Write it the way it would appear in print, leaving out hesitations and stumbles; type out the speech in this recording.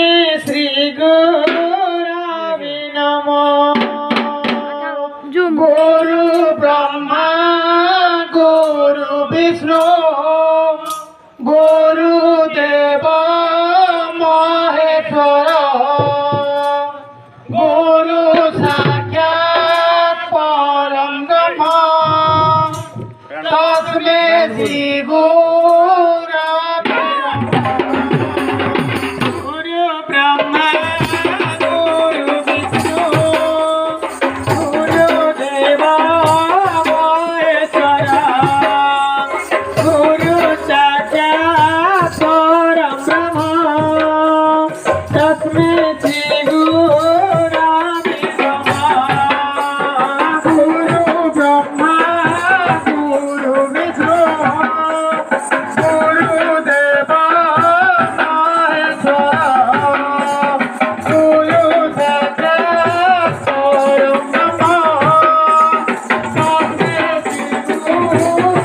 तस्मै श्री गुरुवे नमः। गुरु ब्रह्मा गुरु विष्णु गुरुदेव महेश्वर गुरु साक्षात् परं ब्रह्म तस्मै श्री गुरवे गुरु ब्रह्मा गुरु विष्णु गुरुदेव महेश्वर गुरु साक्षात् परं ब्रह्म तस्मै श्री गुरवे नमः। गुरु ब्रह्मा गुरु विष्णु गुरुदेव महेश्वर गुरु साक्षात् परं ब्रह्म तस्मै श्री गुरवे